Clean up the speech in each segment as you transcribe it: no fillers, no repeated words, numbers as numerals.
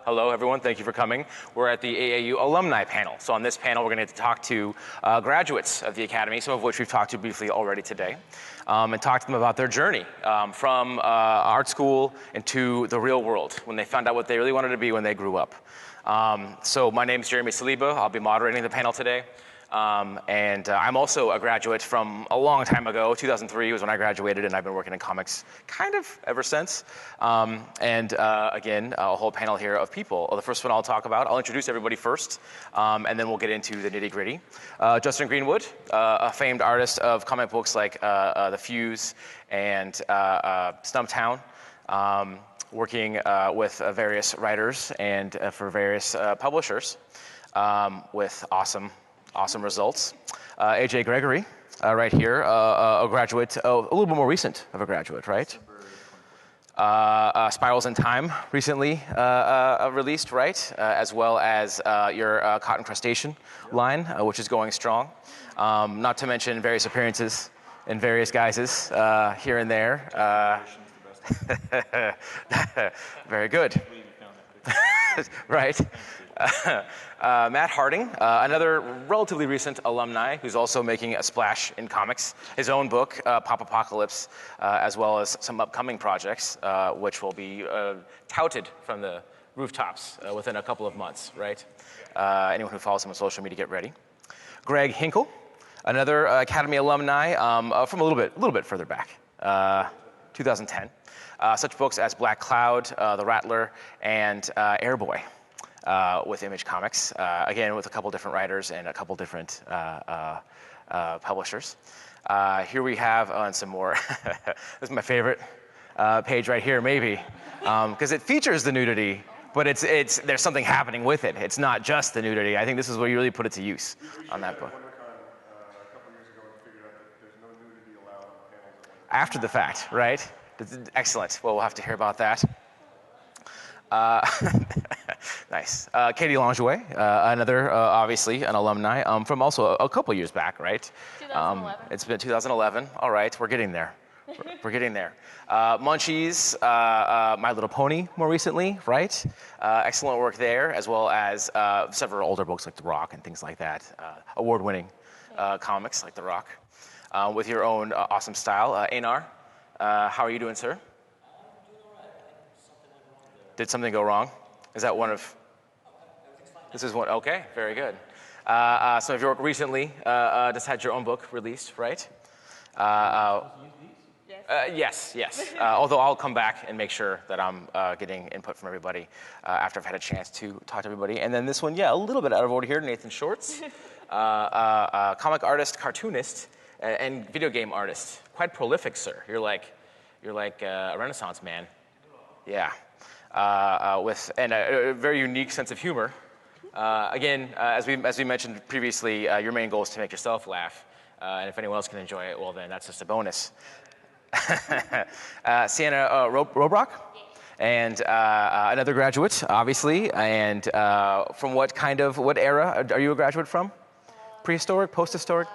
Hello, everyone. Thank you for coming. We're at the AAU alumni panel. So on this panel, we're going to talk to graduates of the Academy, some of which we've talked to briefly already today, and talk to them about their journey from art school into the real world, when they found out what they really wanted to be when they grew up. So my name is Jeremy Saliba. I'll be moderating the panel today. I'm also a graduate from a long time ago. 2003 was when I graduated, and I've been working in comics kind of ever since. Again, a whole panel here of people. The first one I'll introduce everybody first, and then we'll get into the nitty-gritty. Justin Greenwood, a famed artist of comic books like The Fuse and Stumptown, working with various writers and for various publishers with awesome results. AJ Gregory, right here, a graduate, a little bit more recent of a graduate, right? Spirals in Time, recently released, right? As well as your Cotton Crustacean line, which is going strong. Not to mention various appearances in various guises here and there. Very good. Right. Matt Harding, another relatively recent alumni who's also making a splash in comics. His own book, Pop Apocalypse, as well as some upcoming projects, which will be touted from the rooftops within a couple of months, right? Anyone who follows him on social media, get ready. Greg Hinkle, another Academy alumni from a little bit further back, 2010. Such books as Black Cloud, The Rattler, and Airboy. With Image Comics, again with a couple different writers and a couple different publishers. Here we have, and some more. This is my favorite page right here, maybe, because it features the nudity, but there's something happening with it. It's not just the nudity. I think this is where you really put it to use on that book. After the fact, right? Excellent. Well, we'll have to hear about that. Nice. Katie Langouet, another, obviously, an alumni from also a couple years back, right? 2011. It's been 2011. All right, we're getting there. We're getting there. Munchies, My Little Pony, more recently, right? Excellent work there, as well as several older books like The Rock and things like that. Award-winning comics like The Rock, with your own awesome style. Einar, how are you doing, sir? Did something go wrong? Is that one of? This is one. Okay, very good. Some of your work recently just had your own book released, right? Yes. Although I'll come back and make sure that I'm getting input from everybody after I've had a chance to talk to everybody. And then this one, a little bit out of order here. Nathan Shorts, comic artist, cartoonist, and video game artist. Quite prolific, sir. You're like a Renaissance man. Yeah. With a very unique sense of humor. Again, as we mentioned previously, your main goal is to make yourself laugh, and if anyone else can enjoy it, well, then that's just a bonus. Sienna Robrock, and another graduate, obviously, and from what era are you a graduate from? Prehistoric, post-historic?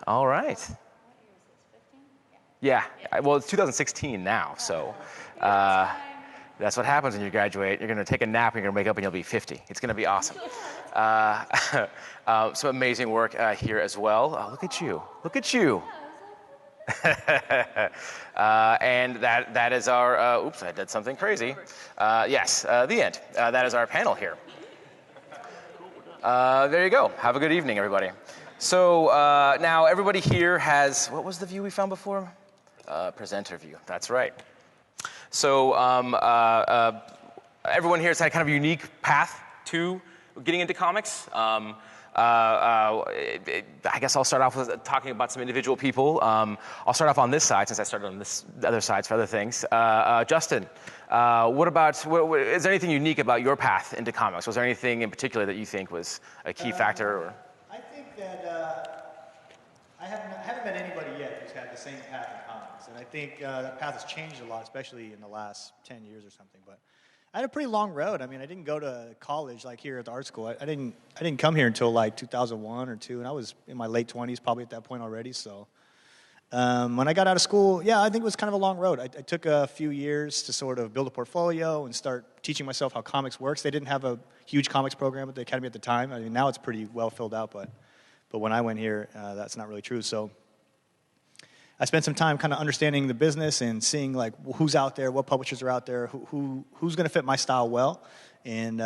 All right. Yeah. Well, it's 2016 now, so. That's what happens when you graduate. You're going to take a nap, and you're going to wake up, and you'll be 50. It's going to be awesome. Some amazing work here as well. Look at you. Look at you. And that is our, oops, I did something crazy. Yes, the end. That is our panel here. There you go. Have a good evening, everybody. So now everybody here has, what was the view we found before? Presenter view. That's right. So everyone here has had kind of a unique path to getting into comics. I guess I'll start off with talking about some individual people. I'll start off on this side since I started on the other sides for other things. Justin, is there anything unique about your path into comics? Was there anything in particular that you think was a key factor? Or? I think that I haven't met anybody yet who's had the same path in comics. And I think that path has changed a lot, especially in the last 10 years or something. But I had a pretty long road. I mean, I didn't go to college like here at the art school. I didn't come here until like 2001 or 2, and I was in my late 20s probably at that point already. So When I got out of school, yeah, I think it was kind of a long road. I took a few years to sort of build a portfolio and start teaching myself how comics works. They didn't have a huge comics program at the Academy at the time. I mean, now it's pretty well filled out, but when I went here, that's not really true. So I spent some time kind of understanding the business and seeing like who's out there, what publishers are out there, who's going to fit my style well, and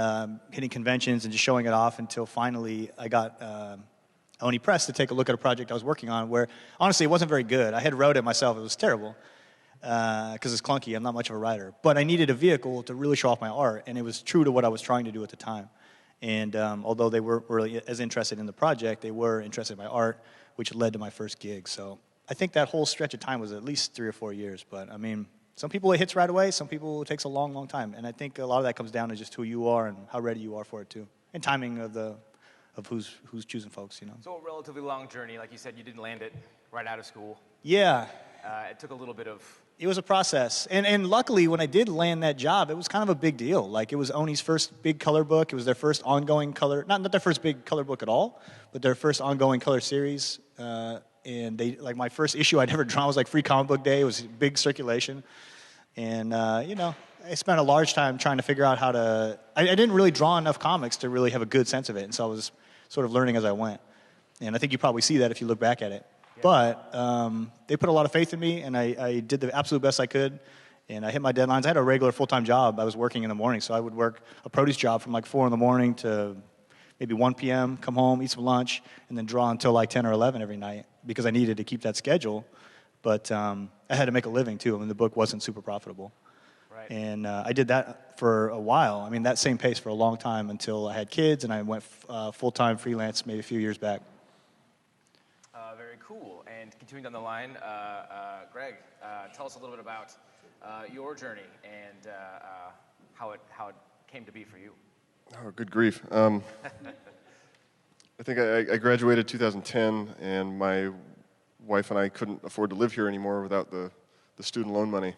hitting conventions and just showing it off until finally I got Oni Press to take a look at a project I was working on where, honestly, it wasn't very good. I had wrote it myself. It was terrible because it's clunky. I'm not much of a writer. But I needed a vehicle to really show off my art, and it was true to what I was trying to do at the time. And although they weren't really as interested in the project, they were interested in my art, which led to my first gig. So I think that whole stretch of time was at least 3 or 4 years. But, I mean, some people it hits right away. Some people it takes a long, long time. And I think a lot of that comes down to just who you are and how ready you are for it, too. And timing of who's choosing folks, you know. So a relatively long journey. Like you said, you didn't land it right out of school. Yeah. It took a little bit of... It was a process. And luckily, when I did land that job, it was kind of a big deal. Like, it was Oni's first big color book. It was their first ongoing color... Not their first big color book at all, but their first ongoing color series. And they, like, my first issue I'd ever drawn was, like, Free Comic Book Day. It was big circulation. And, you know, I spent a large time trying to figure out how to... I didn't really draw enough comics to really have a good sense of it. And so I was sort of learning as I went. And I think you probably see that if you look back at it. Yeah. But they put a lot of faith in me, and I did the absolute best I could. And I hit my deadlines. I had a regular full-time job. I was working in the morning, so I would work a produce job from like 4 in the morning to maybe 1 p.m., come home, eat some lunch, and then draw until like 10 or 11 every night because I needed to keep that schedule. But I had to make a living, too. I mean, the book wasn't super profitable. Right. And I did that for a while. I mean, that same pace for a long time until I had kids, and I went full-time freelance maybe a few years back. Very cool. And continuing down the line, Greg, tell us a little bit about your journey and how it came to be for you. Oh, good grief. I think I graduated 2010, and my wife and I couldn't afford to live here anymore without the student loan money.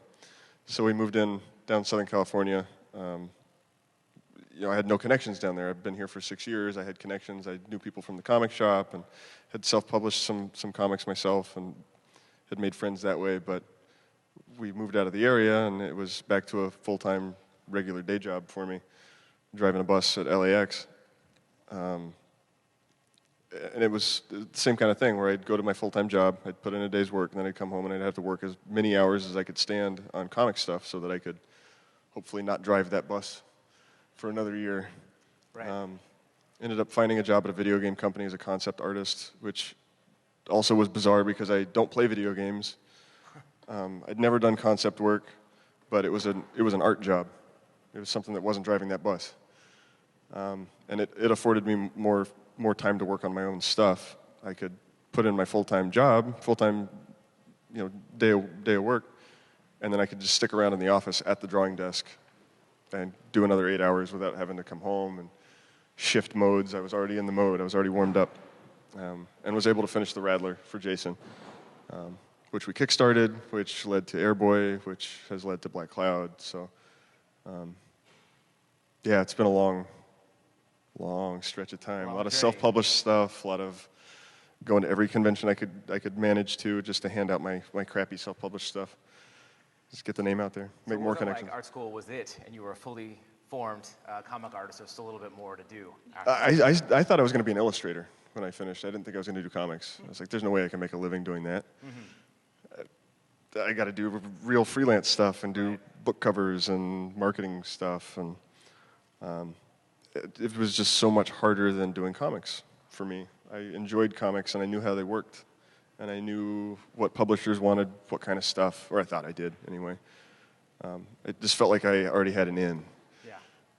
So we moved in down Southern California. You know, I had no connections down there. I'd been here for 6 years. I had connections. I knew people from the comic shop and had self-published some comics myself and had made friends that way. But we moved out of the area, and it was back to a full-time, regular day job for me, driving a bus at LAX. And it was the same kind of thing where I'd go to my full-time job, I'd put in a day's work, and then I'd come home and I'd have to work as many hours as I could stand on comic stuff so that I could hopefully not drive that bus for another year. Right. Ended up finding a job at a video game company as a concept artist, which also was bizarre because I don't play video games. I'd never done concept work, but it was an art job. It was something that wasn't driving that bus. And it afforded me more time to work on my own stuff. I could put in my full-time job, full-time, you know, day of work, and then I could just stick around in the office at the drawing desk and do another 8 hours without having to come home and shift modes. I was already in the mode. I was already warmed up, and was able to finish the Rattler for Jason, which we kickstarted, which led to Airboy, which has led to Black Cloud. So, yeah, it's been a long stretch of time. A lot of self-published stuff. A lot of going to every convention I could manage to just to hand out my crappy self-published stuff. Just get the name out there, make more connections. Like art school was it, and you were a fully formed comic artist, so still a little bit more to do. I thought I was going to be an illustrator when I finished. I didn't think I was going to do comics. I was like, there's no way I can make a living doing that. Mm-hmm. I got to do real freelance stuff and do book covers and marketing stuff, and it was just so much harder than doing comics for me. I enjoyed comics, and I knew how they worked. And I knew what publishers wanted, what kind of stuff, or I thought I did anyway. It just felt like I already had an in. Yeah.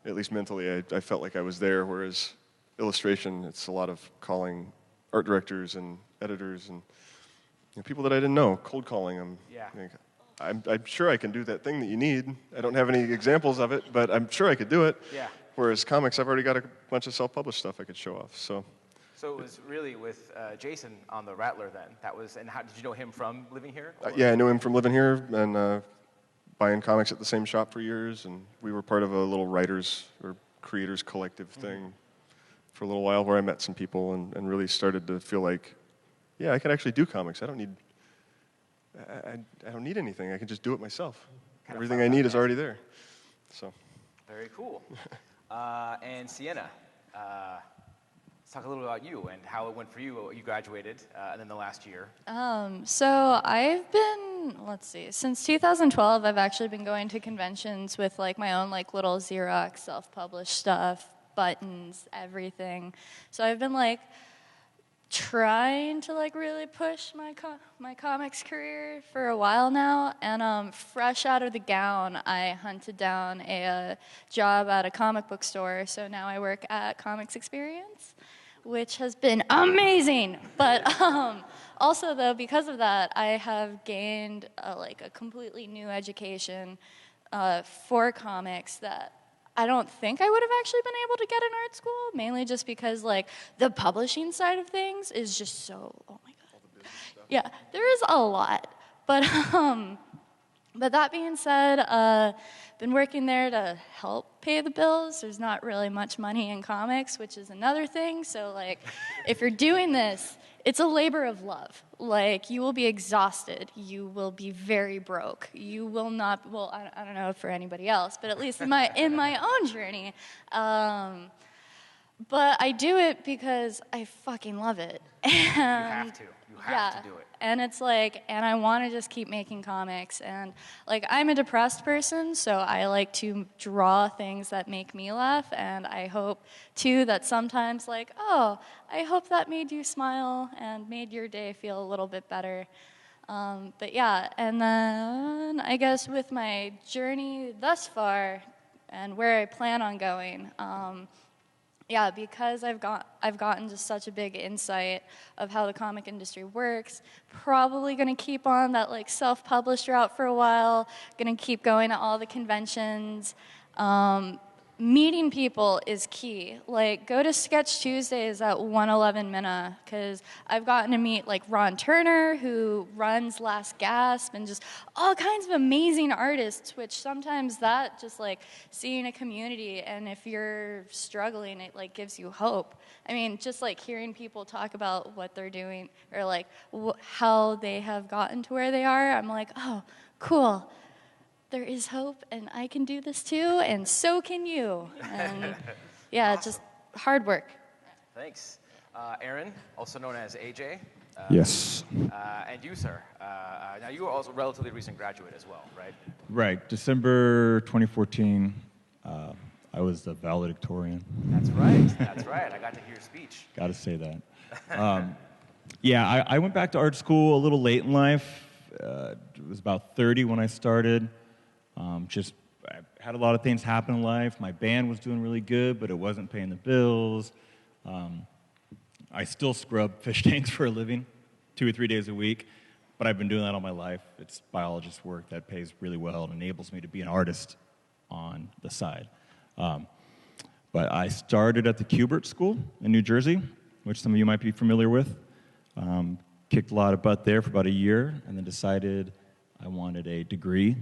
At least mentally, I felt like I was there, whereas illustration, it's a lot of calling art directors and editors and people that I didn't know, cold calling them. Yeah. I'm sure I can do that thing that you need. I don't have any examples of it, but I'm sure I could do it. Yeah. Whereas comics, I've already got a bunch of self-published stuff I could show off. So it was really with Jason on the Rattler then. That was, and how did you know him from living here? Yeah, I knew him from living here and buying comics at the same shop for years, and we were part of a little writers or creators collective thing for a little while where I met some people and really started to feel like, yeah, I can actually do comics. I don't need I don't need anything. I can just do it myself. Everything I need is already there. So. Very cool. And Sienna, let's talk a little about you and how it went for you. You graduated, and then the last year. So I've been, let's see, since 2012, I've actually been going to conventions with like my own like little Xerox self-published stuff, buttons, everything. So I've been like trying to like really push my comics career for a while now, and fresh out of the gown, I hunted down a job at a comic book store. So now I work at Comics Experience, which has been amazing. But also though, because of that, I have gained like a completely new education for comics that I don't think I would have actually been able to get in art school, mainly just because like the publishing side of things is just so, oh my God. Yeah, there is a lot. But that being said, been working there to help pay the bills. There's not really much money in comics, which is another thing. So like, if you're doing this, it's a labor of love. Like, you will be exhausted. You will be very broke. You will not, well, I don't know for anybody else, but at least in my own journey. But I do it because I fucking love it. And You have to. You have to do it. And it's like, and I want to just keep making comics. And like, I'm a depressed person, so I like to draw things that make me laugh. And I hope, too, that sometimes like, oh, I hope that made you smile and made your day feel a little bit better. But yeah, and then I guess with my journey thus far and where I plan on going, yeah, because I've gotten just such a big insight of how the comic industry works. Probably gonna keep on that like self-published route for a while. Gonna keep going to all the conventions. Meeting people is key. Like, go to Sketch Tuesdays at 111 Minna, because I've gotten to meet like Ron Turner, who runs Last Gasp, and just all kinds of amazing artists, which sometimes that just like seeing a community, and if you're struggling, it like gives you hope. I mean, just like hearing people talk about what they're doing or like how they have gotten to where they are, I'm like, oh, cool. There is hope, and I can do this too, and so can you. And yeah, Awesome. just hard work. Thanks. Aaron, also known as AJ. Yes. And you, sir. Now, you are also a relatively recent graduate as well, right? Right. December 2014, I was the valedictorian. That's right. That's right. I got to hear your speech. Got to say that. Yeah, I went back to art school a little late in life. It was about 30 when I started. I had a lot of things happen in life. My band was doing really good, but it wasn't paying the bills. I still scrub fish tanks for a living, 2 or 3 days a week, but I've been doing that all my life. It's biologist work that pays really well and enables me to be an artist on the side. But I started at the Kubert School in New Jersey, which some of you might be familiar with. Kicked a lot of butt there for about a year, and then decided I wanted a degree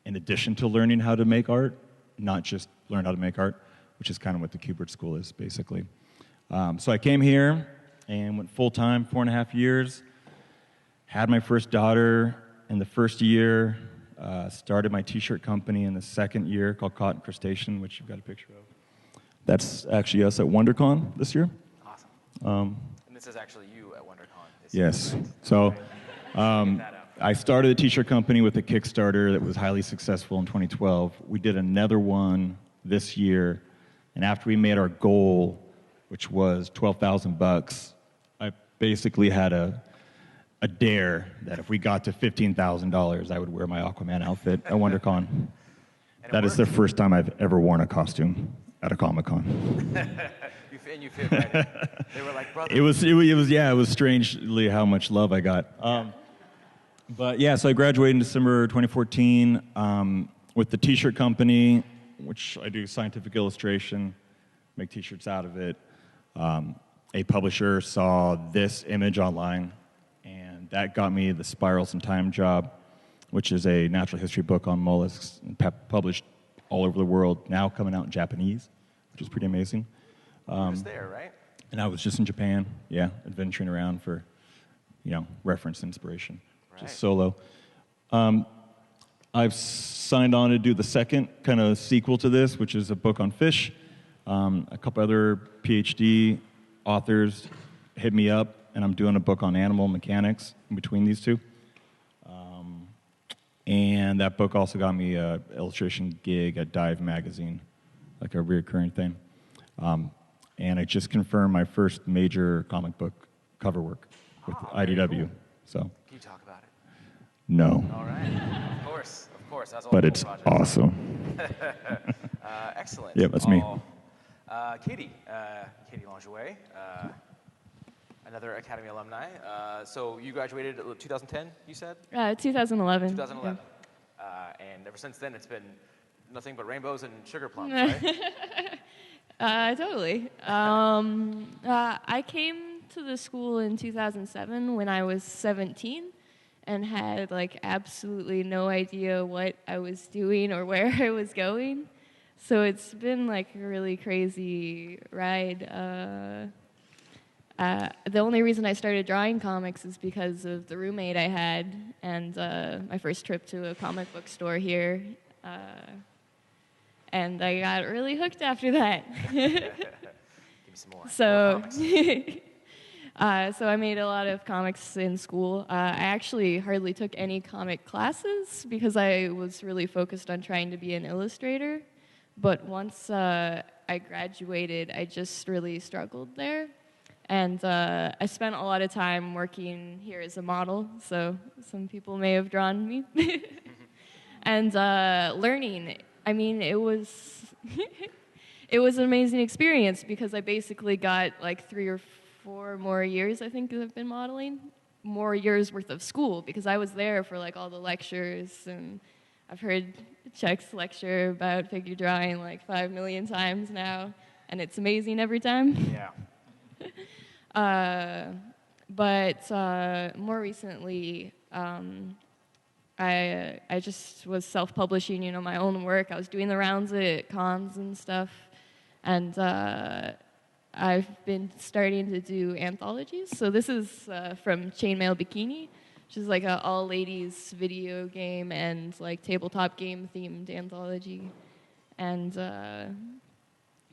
in addition to learning how to make art, not just learn how to make art, which is kind of what the Kubert School is, basically. So I came here and went full-time, 4.5 years, had my first daughter in the first year, started my t-shirt company in the second year called Cotton Crustacean, which you've got a picture of. That's actually us at WonderCon this year. Awesome. And this is actually you at WonderCon this Yes. year, right? So Get that up. I started a t-shirt company with a Kickstarter that was highly successful in 2012. We did another one this year, and after we made our goal, which was $12,000, I basically had a dare that if we got to $15,000, I would wear my Aquaman outfit at WonderCon. That is the first time I've ever worn a costume at a Comic-Con. And you fit right in. They were like, brother. It was strangely how much love I got. But yeah, so I graduated in December 2014 with the t-shirt company, which I do scientific illustration, make t-shirts out of it. A publisher saw this image online, and that got me the Spirals in Time job, which is a natural history book on mollusks, published all over the world, now coming out in Japanese, which is pretty amazing. You were just there, right? And I was just in Japan, adventuring around for, reference and inspiration. right. just solo. I've signed on to do the second kind of sequel to this, which is a book on fish. A couple other PhD authors hit me up, and I'm doing a book on animal mechanics in between these two. And that book also got me an illustration gig at Dive Magazine, like a reoccurring thing. And I just confirmed my first major comic book cover work with IDW. Cool. So, Can you talk about it? no, All right. Of course. That's all but cool it's projects. awesome. Excellent. Yeah, that's me. Katie Langevin, another Academy alumni. So you graduated in 2010, you said? 2011. 2011. And ever since then, it's been nothing but rainbows and sugar plums, right? Totally. I came to the school in 2007 when I was 17 and had like absolutely no idea what I was doing or where I was going. So it's been like a really crazy ride. The only reason I started drawing comics is because of the roommate I had and my first trip to a comic book store here. And I got really hooked after that. Give me some more. So, More comics. so I made a lot of comics in school. I actually hardly took any comic classes because I was really focused on trying to be an illustrator. But once I graduated, I just really struggled there. And I spent a lot of time working here as a model, so some people may have drawn me. And learning. I mean, it was it was an amazing experience because I basically got like 3 or 4 more years, I think, I've been modeling. More years worth of school because I was there for like all the lectures, and I've heard Chuck's lecture about figure drawing like 5 million times now, and it's amazing every time. Yeah. But more recently, I just was self-publishing, my own work. I was doing the rounds at cons and stuff, and I've been starting to do anthologies. So this is from Chainmail Bikini, which is like an all-ladies video game and like tabletop game themed anthology, and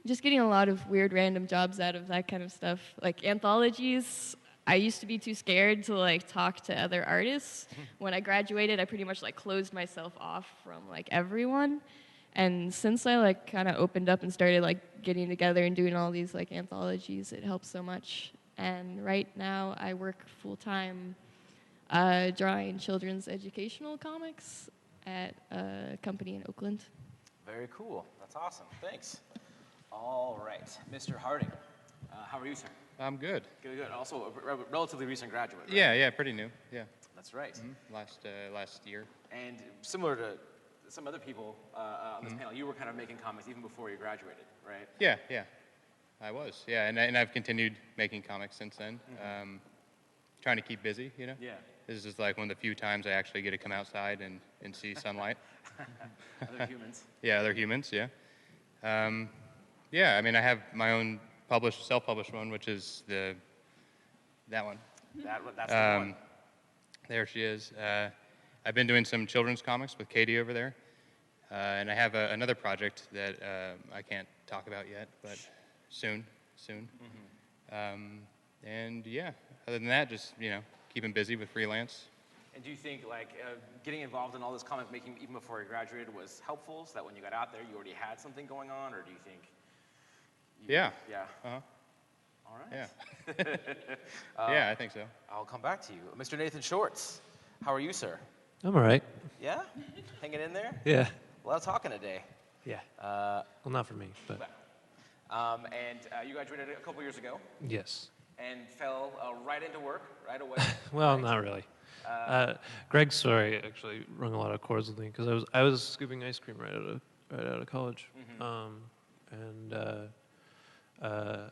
just getting a lot of weird random jobs out of that kind of stuff. Like anthologies, I used to be too scared to like talk to other artists. When I graduated, I pretty much like closed myself off from like everyone. And since I like kind of opened up and started like getting together and doing all these like anthologies, it helps so much. And right now I work full time drawing children's educational comics at a company in Oakland. Very cool. That's awesome. Thanks. All right. Mr. Harding, how are you, sir? I'm good. Good, good. Also a relatively recent graduate, right? Yeah, pretty new. Yeah. That's right. Last year. And similar to some other people on this panel, you were kind of making comics even before you graduated, right? Yeah. I was. Yeah, and I've continued making comics since then. Trying to keep busy, Yeah. This is like one of the few times I actually get to come outside and see sunlight. Other humans. Yeah, other humans, yeah. Yeah, I mean, I have my own self-published one, which is that one. That's the one. There she is. I've been doing some children's comics with Katie over there. And I have another project that I can't talk about yet, but soon. And yeah, other than that, just, keeping busy with freelance. And do you think like getting involved in all this comic making even before you graduated was helpful, so that when you got out there you already had something going on, or do you think? Yeah. Yeah. Uh-huh. All right. Yeah. Yeah, I think so. I'll come back to you. Mr. Nathan Shorts, how are you, sir? I'm all right. Yeah? Hanging in there? Yeah. A lot of talking today. Yeah. Well, not for me, but And you graduated a couple years ago yes. and fell right into work right away. Well, not really. Greg's story actually rung a lot of chords with me because I was scooping ice cream right out of college,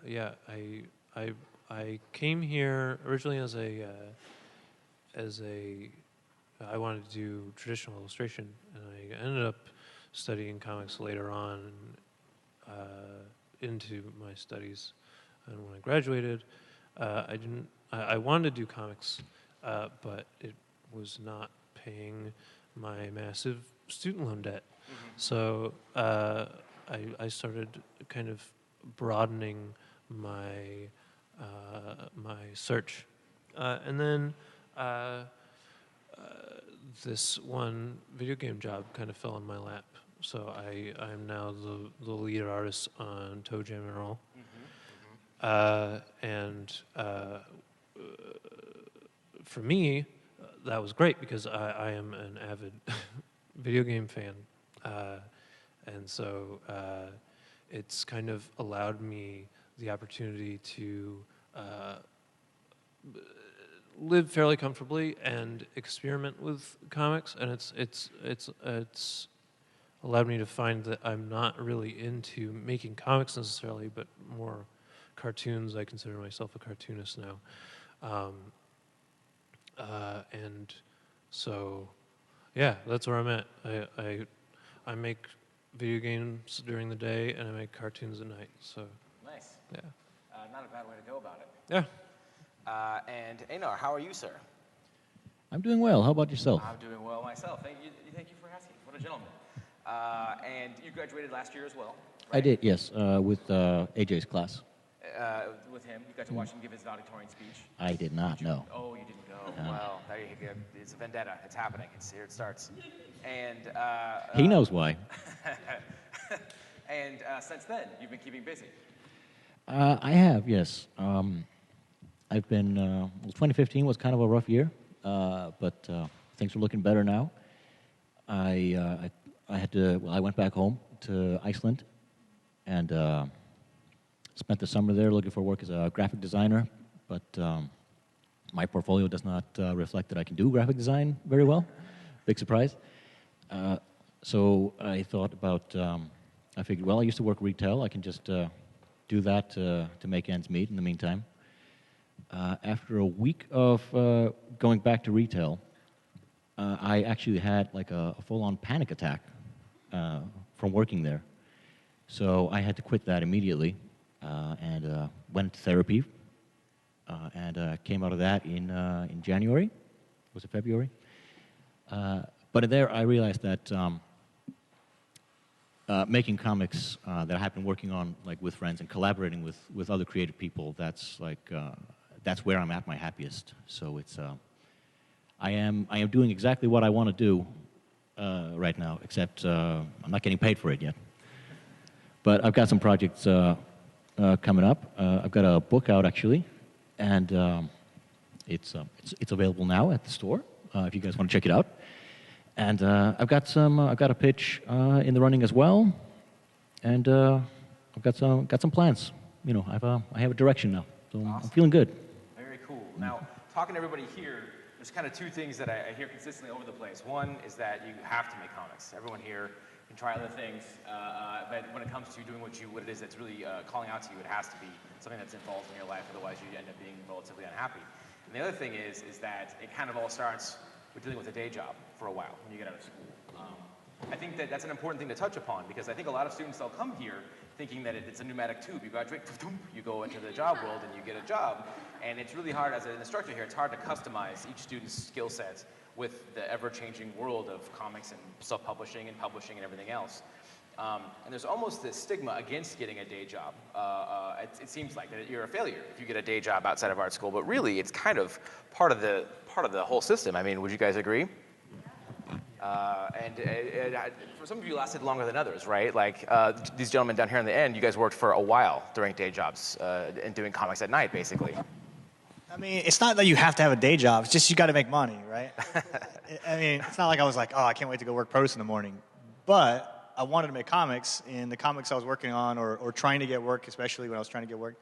yeah, I came here originally as I wanted to do traditional illustration, and I ended up studying comics later on into my studies. And when I graduated, I wanted to do comics, but was not paying my massive student loan debt. So I started kind of broadening my my search, and then this one video game job kind of fell in my lap. So I'm now the lead artist on Toe Jam and Roll, and for me, that was great because I am an avid video game fan, and so it's kind of allowed me the opportunity to live fairly comfortably and experiment with comics, and it's allowed me to find that I'm not really into making comics necessarily, but more cartoons. I consider myself a cartoonist now. And so, yeah, that's where I'm at. I make video games during the day, and I make cartoons at night. So Nice. yeah, Not a bad way to go about it. yeah. And Einar, how are you, sir? I'm doing well. How about yourself? I'm doing well myself. Thank you for asking. What a gentleman. And you graduated last year as well, I did, yes, with AJ's class. with him. You got to watch him give his valedictorian speech. I did not, no. Oh, you didn't go. Well, there you go. It's a vendetta. It's happening. Here it starts. And He knows why. and since then, you've been keeping busy. I have, yes. I've been, 2015 was kind of a rough year, but things are looking better now. I went back home to Iceland and spent the summer there looking for work as a graphic designer, but my portfolio does not reflect that I can do graphic design very well. Big surprise. So I thought about, I figured, well, I used to work retail. I can just do that to make ends meet in the meantime. After a week of going back to retail, I actually had like a full-on panic attack from working there. So I had to quit that immediately and went to therapy and came out of that in January. Was it February? But there I realized that making comics that I've been working on like with friends and collaborating with other creative people, that's where I'm at my happiest. So it's I am doing exactly what I want to do right now, except I'm not getting paid for it yet. But I've got some projects coming up. I've got a book out actually, and it's available now at the store if you guys want to check it out. And I've got a pitch in the running as well, and I've got some plans. You know, I have a direction now, so awesome. I'm feeling good. Very cool. Now, talking to everybody here, there's kind of two things that I hear consistently over the place. One is that you have to make comics. Everyone here can try other things, but when it comes to doing what it is that's really calling out to you, it has to be something that's involved in your life. Otherwise, you end up being relatively unhappy. And the other thing is that it kind of all starts with dealing with a day job for a while when you get out of school. I think that's an important thing to touch upon because I think a lot of students, they'll come here thinking that it's a pneumatic tube. You graduate, you go into the job world and you get a job. And it's really hard, as an instructor here, it's hard to customize each student's skill sets with the ever-changing world of comics and self-publishing and publishing and everything else. And there's almost this stigma against getting a day job. It seems like that you're a failure if you get a day job outside of art school, but really it's kind of part of the whole system. I mean, would you guys agree? And for some of you, lasted longer than others, right? Like these gentlemen down here in the end, you guys worked for a while during day jobs and doing comics at night, basically. I mean, it's not that you have to have a day job. It's just you got to make money, right? I mean, it's not like I was like, oh, I can't wait to go work produce in the morning. But I wanted to make comics, and the comics I was working on or trying to get work, especially when I was trying to get work,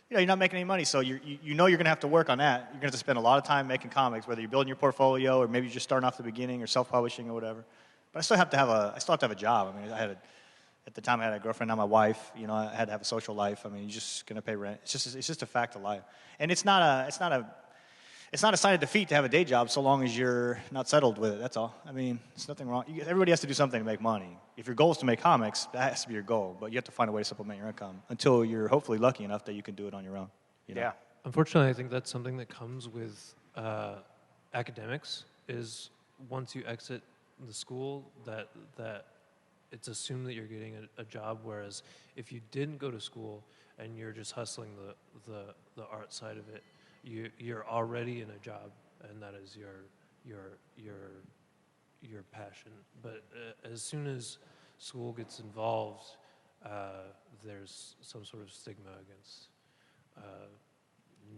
you're not making any money, so you know you're going to have to work on that. You're going to have to spend a lot of time making comics, whether you're building your portfolio or maybe you're just starting off the beginning or self-publishing or whatever. But I still have to have a job. I mean, at the time I had a girlfriend, now my wife. You know, I had to have a social life. I mean, you're just going to pay rent. It's just a fact of life, and it's not a sign of defeat to have a day job so long as you're not settled with it. That's all. I mean, there's nothing wrong. Everybody has to do something to make money. If your goal is to make comics, that has to be your goal. But you have to find a way to supplement your income until you're hopefully lucky enough that you can do it on your own. You know? Yeah. Unfortunately, I think that's something that comes with academics is once you exit the school, that it's assumed that you're getting a job. Whereas if you didn't go to school and you're just hustling the art side of it, you're already in a job, and that is your passion. But as soon as school gets involved, there's some sort of stigma against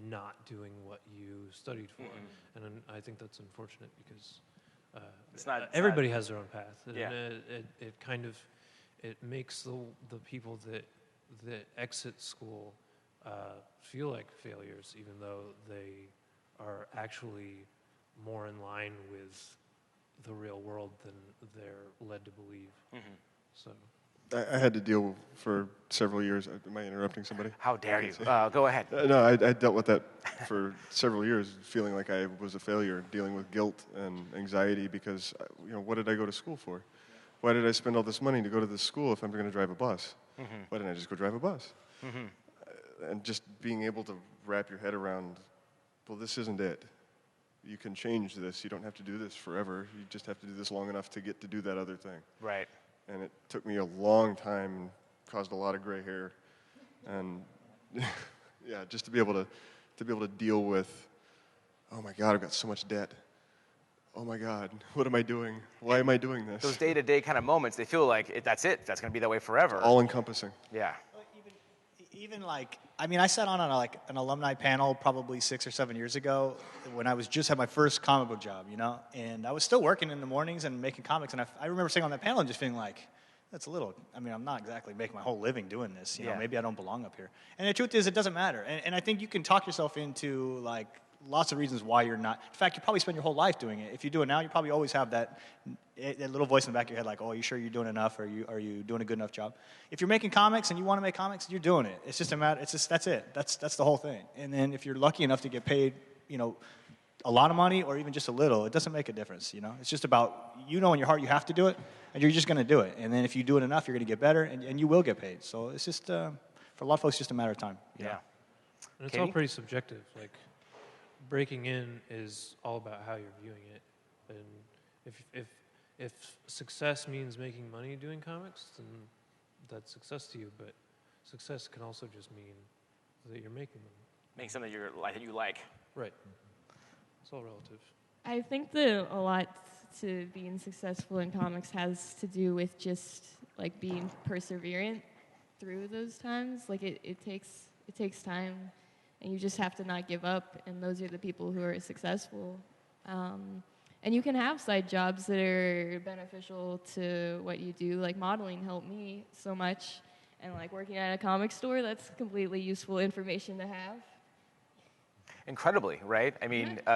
not doing what you studied for, and I think that's unfortunate because everybody has their own path, and it kind of makes the people that exit school feel like failures, even though they are actually more in line with the real world than they're led to believe. So I had to deal for several years. Am I interrupting somebody? How dare you? Go ahead. No, I dealt with that for several years, feeling like I was a failure, dealing with guilt and anxiety because, what did I go to school for? Why did I spend all this money to go to this school if I'm going to drive a bus? Why didn't I just go drive a bus? And just being able to wrap your head around, well, this isn't it. You can change this. You don't have to do this forever. You just have to do this long enough to get to do that other thing. Right. And it took me a long time and caused a lot of gray hair. And yeah, just to be able to deal with, oh my God, I've got so much debt. Oh my God, what am I doing? Why am I doing this? Those day-to-day kind of moments, they feel like that's it. That's going to be that way forever. All encompassing. Yeah. Even I sat on an alumni panel probably 6 or 7 years ago when I was just had my first comic book job, and I was still working in the mornings and making comics, and I remember sitting on that panel and just feeling like, that's a little, I'm not exactly making my whole living doing this, maybe I don't belong up here. And the truth is, it doesn't matter, and I think you can talk yourself into, lots of reasons why you're not. In fact, you probably spend your whole life doing it. If you do it now, you probably always have that little voice in the back of your head like, oh, are you sure you're doing enough? Are you doing a good enough job? If you're making comics and you want to make comics, you're doing it. It's just a matter, that's it. That's the whole thing. And then if you're lucky enough to get paid, a lot of money or even just a little, it doesn't make a difference, It's just about, in your heart you have to do it, and you're just going to do it. And then if you do it enough, you're going to get better, and you will get paid. So it's just, for a lot of folks, just a matter of time. Yeah. And it's all pretty subjective. Breaking in is all about how you're viewing it, and if success means making money doing comics, then that's success to you. But success can also just mean that you're making them. Make something that you like. Right. It's all relative. I think that a lot to being successful in comics has to do with just being perseverant through those times. It takes time. And you just have to not give up, and those are the people who are successful. And you can have side jobs that are beneficial to what you do. Modeling helped me so much, and working at a comic store, that's completely useful information to have. Incredibly, right?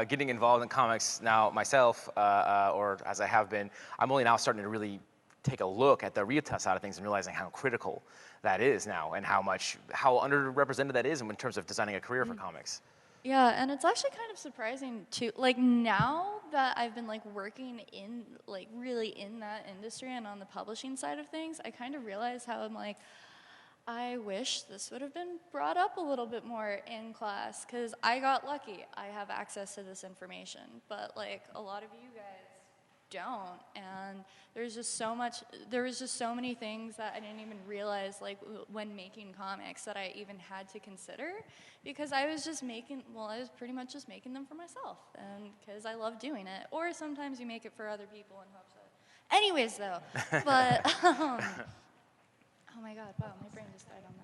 Getting involved in comics now myself, or as I have been, I'm only now starting to really take a look at the retail side of things and realizing how critical that is now, and how underrepresented that is in terms of designing a career for comics. Yeah, and it's actually kind of surprising too. Now that I've been working in really in that industry and on the publishing side of things, I kind of realize how I wish this would have been brought up a little bit more in class, because I got lucky. I have access to this information, but a lot of you guys don't, and there was just so many things that I didn't even realize when making comics that I even had to consider, because I was pretty much just making them for myself, and because I love doing it. Or sometimes you make it for other people in hopes that. Anyways, though, but oh my God, wow, my brain just died on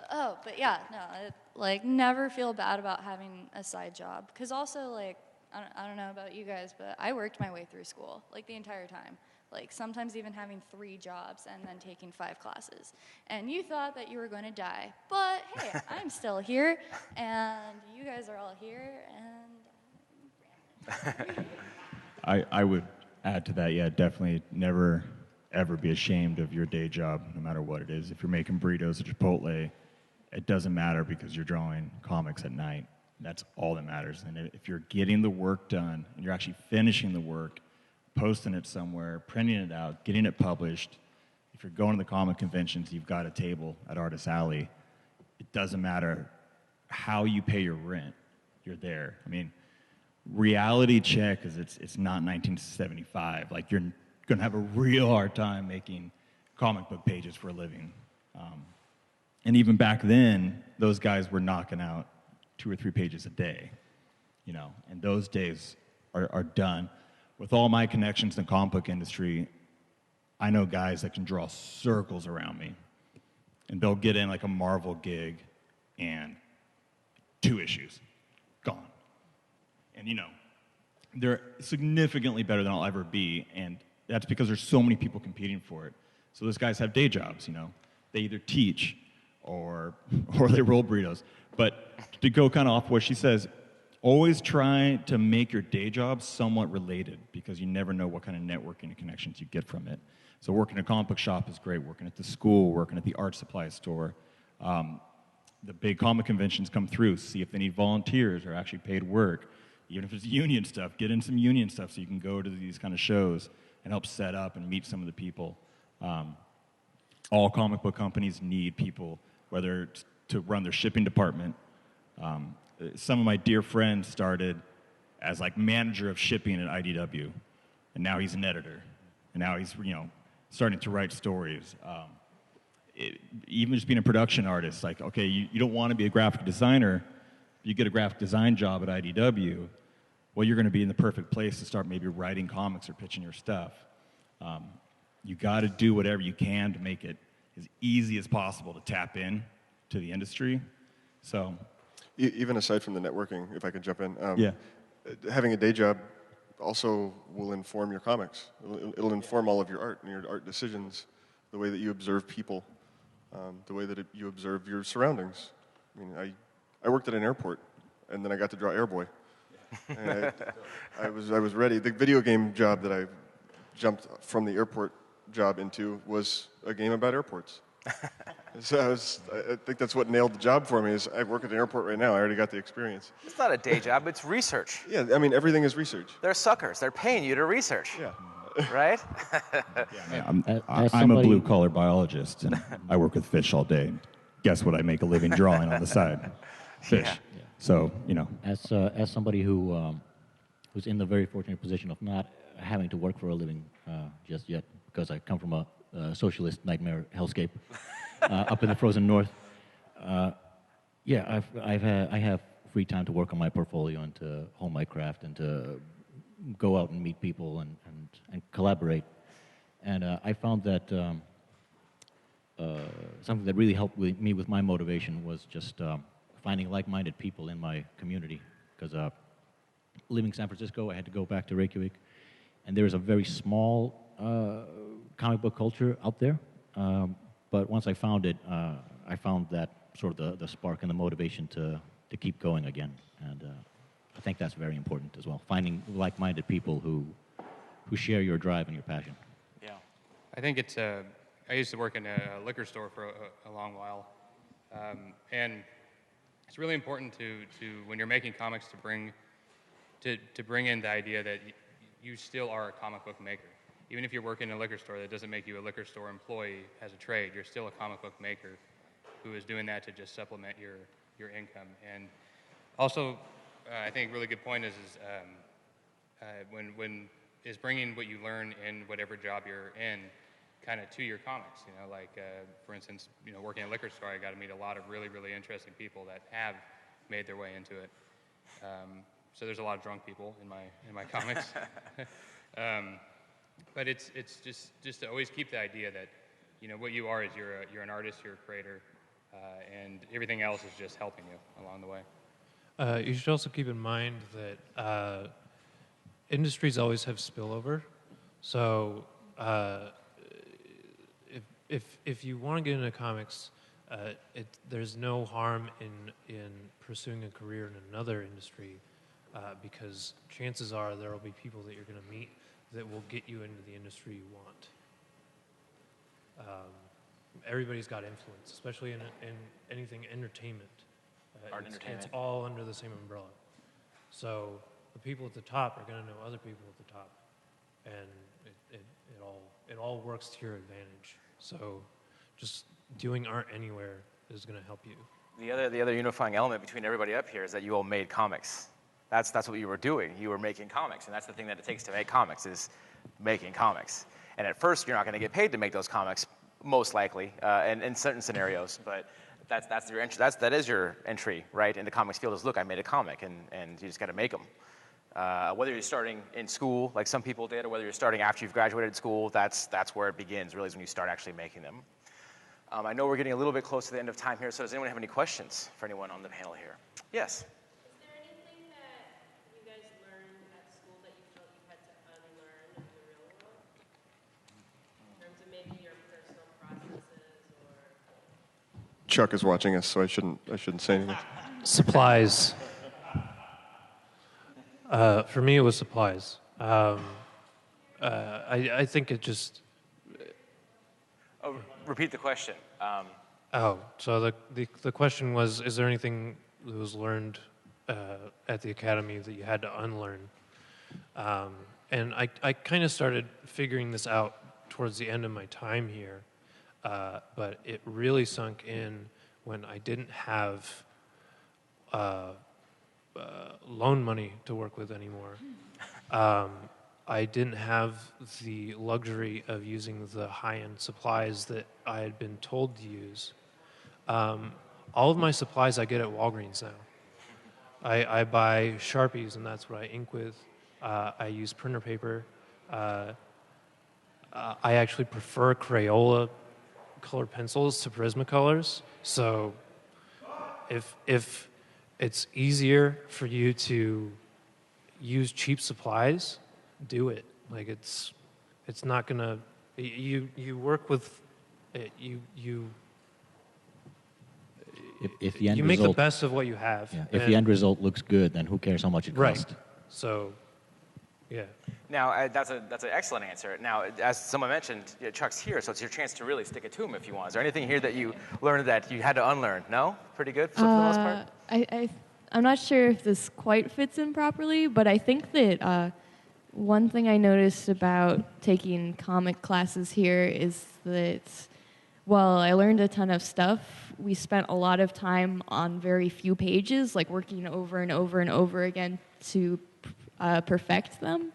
that. But yeah, no, never feel bad about having a side job, because also I don't know about you guys, but I worked my way through school, the entire time. Sometimes even having 3 jobs and then taking 5 classes. And you thought that you were going to die. But, hey, I'm still here, and you guys are all here, and... I would add to that, definitely never, ever be ashamed of your day job, no matter what it is. If you're making burritos at Chipotle, it doesn't matter, because you're drawing comics at night. That's all that matters. And if you're getting the work done, and you're actually finishing the work, posting it somewhere, printing it out, getting it published, if you're going to the comic conventions, you've got a table at Artist Alley, it doesn't matter how you pay your rent, you're there. reality check is it's not 1975. Like, you're going to have a real hard time making comic book pages for a living. And even back then, those guys were knocking out 2 or 3 pages a day, you know, and those days are done. With all my connections in the comic book industry, I know guys that can draw circles around me, and they'll get in like a Marvel gig and 2 issues, gone. And, you know, they're significantly better than I'll ever be, and that's because there's so many people competing for it. So those guys have day jobs, you know. They either teach or they roll burritos. But to go kind of off what she says, always try to make your day job somewhat related, because you never know what kind of networking and connections you get from it. So working at a comic book shop is great. Working at the school, working at the art supply store. The big comic conventions come through, see if they need volunteers or actually paid work. Even if it's union stuff, get in some union stuff so you can go to these kind of shows and help set up and meet some of the people. All comic book companies need people, whether it's to run their shipping department. Some of my dear friends started as like manager of shipping at IDW, and now he's an editor, and now he's, you know, starting to write stories. Even just being a production artist, like, okay, you don't want to be a graphic designer, you get a graphic design job at IDW, well, you're going to be in the perfect place to start maybe writing comics or pitching your stuff. You got to do whatever you can to make it as easy as possible to tap in to the industry. So, Even aside from the networking, if I could jump in, yeah, having a day job also will inform your comics. It'll inform all of your art and your art decisions, the way that you observe people, the way that you observe your surroundings. I mean, I worked at an airport, and then I got to draw Airboy. And I was ready. The video game job that I jumped from the airport job into was a game about airports. So I think that's what nailed the job for me. Is I work at an airport right now. I already got the experience. It's not a day job, it's research. Yeah, I mean, everything is research. They're suckers. They're paying you to research. Yeah. Right? I'm a blue-collar biologist, and I work with fish all day. Guess what? I make a living drawing on the side. Fish. Yeah. So, you know. As somebody who's in the very fortunate position of not having to work for a living just yet, because I come from a socialist nightmare hellscape up in the frozen north. Yeah, I have free time to work on my portfolio and to hone my craft and to go out and meet people and collaborate. And I found that something that really helped me with my motivation was just finding like-minded people in my community. Because living in San Francisco, I had to go back to Reykjavik, and there is a very small comic book culture out there. But once I found it, I found that sort of the spark and the motivation to keep going again. And I think that's very important as well, finding like-minded people who share your drive and your passion. Yeah. I think it's, I used to work in a liquor store for a long while. And it's really important to when you're making comics, to bring in the idea that you still are a comic book maker. Even if you're working in a liquor store, that doesn't make you a liquor store employee as a trade. You're still a comic book maker who is doing that to just supplement your income. And also, I think a really good point is when is bringing what you learn in whatever job you're in kind of to your comics. You know, like for instance, you know, working at a liquor store, I got to meet a lot of really, really interesting people that have made their way into it. So there's a lot of drunk people in my comics. But it's just to always keep the idea that, you know, what you are is you're an artist, you're a creator, and everything else is just helping you along the way. You should also keep in mind that industries always have spillover. So if you want to get into comics, there's no harm in pursuing a career in another industry, because chances are there will be people that you're going to meet that will get you into the industry you want. Everybody's got influence, especially in anything entertainment. Art entertainment. It's all under the same umbrella. So the people at the top are going to know other people at the top, and it all works to your advantage. So just doing art anywhere is going to help you. The other unifying element between everybody up here is that you all made comics. That's what you were doing. You were making comics, and that's the thing that it takes to make comics is making comics. And at first, you're not going to get paid to make those comics, most likely, in certain scenarios. But that's your entry. That is your entry, right, in the comics field. Is look, I made a comic, and you just got to make them. Whether you're starting in school, like some people did, or whether you're starting after you've graduated school, that's where it begins. Really, is when you start actually making them. I know we're getting a little bit close to the end of time here. So does anyone have any questions for anyone on the panel here? Yes. Chuck is watching us, so I shouldn't say anything. Supplies. For me, it was supplies. I think it just. Oh, repeat the question. So the question was: is there anything that was learned at the academy that you had to unlearn? And I kind of started figuring this out towards the end of my time here. But it really sunk in when I didn't have loan money to work with anymore. I didn't have the luxury of using the high-end supplies that I had been told to use. All of my supplies I get at Walgreens now. I buy Sharpies, and that's what I ink with. I use printer paper. I actually prefer Crayola colored pencils to Prismacolors. So if it's easier for you to use cheap supplies, do it. Like it's not gonna you work with you If the end you make result, the best of what you have. Yeah, if the end result looks good, then who cares how much it costs? Right. So yeah. Now, that's an excellent answer. Now, as someone mentioned, Chuck's here, so it's your chance to really stick it to him if you want. Is there anything here that you learned that you had to unlearn? No? Pretty good for the most part? I'm not sure if this quite fits in properly, but I think that one thing I noticed about taking comic classes here is that while I learned a ton of stuff, we spent a lot of time on very few pages, like working over and over and over again to perfect them.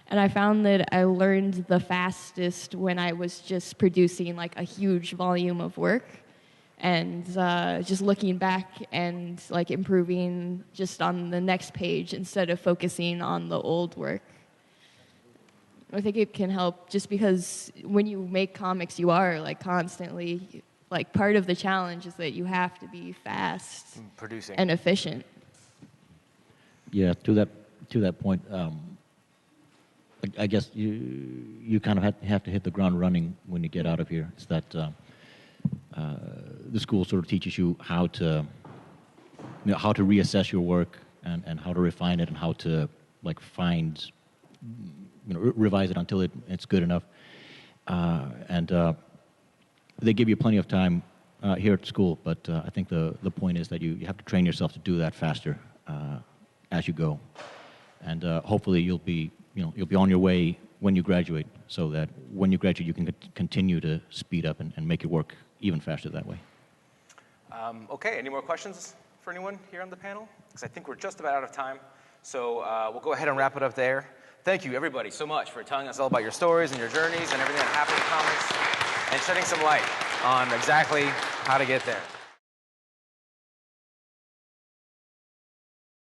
And I found that I learned the fastest when I was just producing like a huge volume of work and just looking back and like improving just on the next page instead of focusing on the old work. I think it can help just because when you make comics, you are like constantly, like part of the challenge is that you have to be fast producing and efficient. Yeah, to that point, I guess you kind of have to hit the ground running when you get out of here. It's that the school sort of teaches you how to reassess your work and how to refine it and how to like find, revise it until it's good enough. And they give you plenty of time here at school, but I think the point is that you have to train yourself to do that faster as you go. And hopefully you'll be on your way when you graduate, so that when you graduate you can continue to speed up and make your work even faster that way. Okay, any more questions for anyone here on the panel? Because I think we're just about out of time. So we'll go ahead and wrap it up there. Thank you, everybody, so much for telling us all about your stories and your journeys and everything that happened in comics and shedding some light on exactly how to get there.